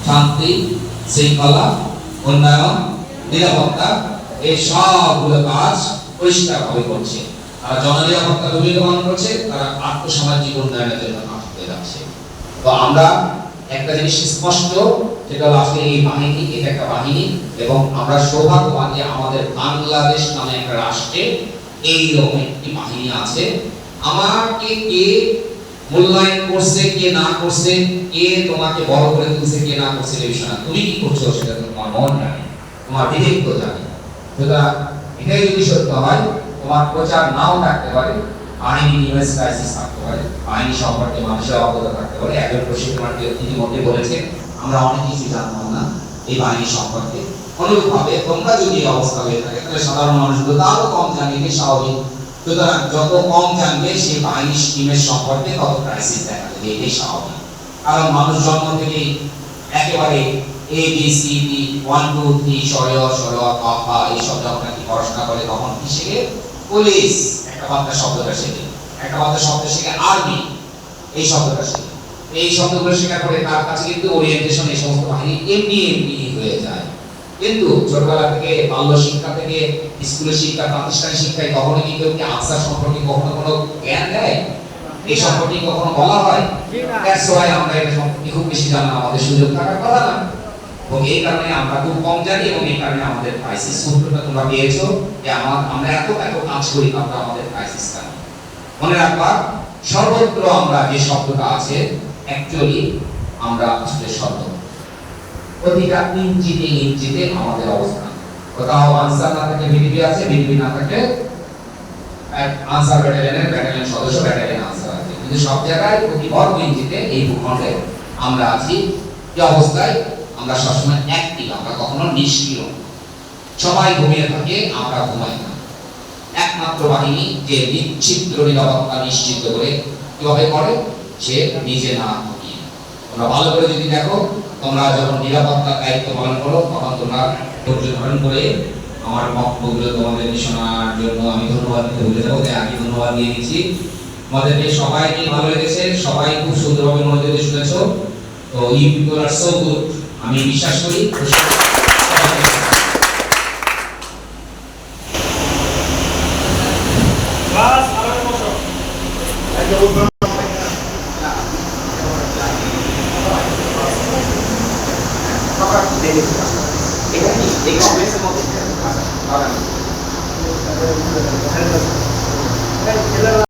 শান্তি, শৃঙ্খলা, উন্নয়ন, নিরাপত্তা এই সবগুলো কাজ পরিষ্কারভাবে করছে। তারা জননিরাপত্তার ভূমিকা পালন করছে, তারা আর্থসামাজিক উন্নয়নের জন্য কাজ করে যাচ্ছে। তো আমরা একটা জিনিস স্পষ্ট, যেটা হলো আসলে এই বাহিনী এটা একটা বাহিনী, এবং আমরা সৌভাগ্যবান যে আমাদের বাংলাদেশ নামে একটা রাষ্ট্রে এইরকম একটি বাহিনী আছে। আমাকে কে মূল্যায়ন করছে, কে না করছে, কে তোমাকে বড় করে তুলছে, কে না করছে এই বিষয় না, তুমি কি করছো সেটা তোমার মন জানে, তোমার বিবেক তো জানে। সুতরাং এটাই যদি সত্য হয়, তোমার প্রচার নাও থাকতে পারে, আইনি নিউজ ক্রাইসিস থাকতে পারে, আইনি সম্পর্কে মানুষের অবগত থাকতে পারে। একজন প্রশিক্ষণার্থী ইতিমধ্যে বলেছে আমরা অনেক কিছু জানতাম না এই বাহিনী সম্পর্কে। অনুরূপভাবে তোমরা যদি এই অবস্থা হয়ে থাকে তাহলে সাধারণ মানুষগুলো তারও কম জানে, এটি স্বাভাবিক। সুতরাং যত কম জানবে সেই বাহিনী স্কিমের সম্পর্কে তত ক্রাইসিস দেখা দেবে, এটাই স্বাভাবিক। কারণ মানুষ জন্ম থেকেই একেবারে এ বি সি ডি 1 2 3 ক এইসব যখন নাকি পড়াশোনা করে তখন কি শেখে? পুলিশ একটা বার্তা শব্দটা শেখে, একটা বার্তা শব্দ শেখে আর্মি এই শব্দটা শেখে। এই শব্দগুলো শেখার পরে তার কাছে কিন্তু ওরিয়েন্টেশন এই সমস্ত বাহিনী এমনি হয়ে যায়। কিন্তু ছোটবেলা থেকে বাল্য শিক্ষা থেকে স্কুলের শিক্ষা, প্রাতিষ্ঠানিক শিক্ষায় কখনো কি কেউ আনসার সম্পর্কে কখনো কোনো জ্ঞান দেয়? এই সম্পর্কে কখনো বলা হয়? দ্যাটস ওয়াই আমরা এটা সম্পর্কে খুব বেশি জানা আমাদের সুযোগ থাকার কথা না, এবং এই কারণে আমরা খুব কম জানি, এবং এই কারণে আমাদের ক্রাইসিস। সূত্রটা তোমরা পেয়েছো যে আমরা এত কাজ করি, আমরা আমাদের ক্রাইসিস কেন? মনে রাখবা, সর্বত্র আমরা যে শব্দটা আছে অ্যাকচুয়ালি আমরা আসলে শব্দ প্রতিটা ইঞ্চিতে আমাদের অবস্থান। কোথাও আনসার না থাকে বিডিবি আছে, বিডিবি না থাকে আনসার ব্যাটালিয়নের সদস্য, ব্যাটালিয়ন আনসার আছে, কিন্তু সব জায়গায় প্রতি বর্গ ইঞ্চিতে এই ভূখণ্ডে আমরা আছি। যে অবস্থায় আমরা সবসময় অ্যাক্টিভ, আমরা কখনো নিষ্ক্রিয়। সবাই ঘুমিয়ে থাকে, আমরা ঘুমাই না। একমাত্র বাহিনী যে নিশ্চিদ্র নিরাপত্তা নিশ্চিত করে কিভাবে করে, সে নিজে না ঘুমিয়ে। তোমরা ভালো করে যদি দেখো, তোমরা যখন নিরাপত্তার দায়িত্ব পালন করো তখন তোমরা ধৈর্য ধারণ করে আমার বক্তব্যগুলো তোমাদের শোনার জন্য আমি ধন্যবাদ দিতে ভুলে যাবো, তাই আগে ধন্যবাদ দিয়ে দিচ্ছি। তোমাদেরকে সবাইকে ভালো লেগেছে, সবাই খুব সুন্দরভাবে মনোযোগ দিয়ে শুনেছো। তো you people are so good, আমি বিশ্বাস করি।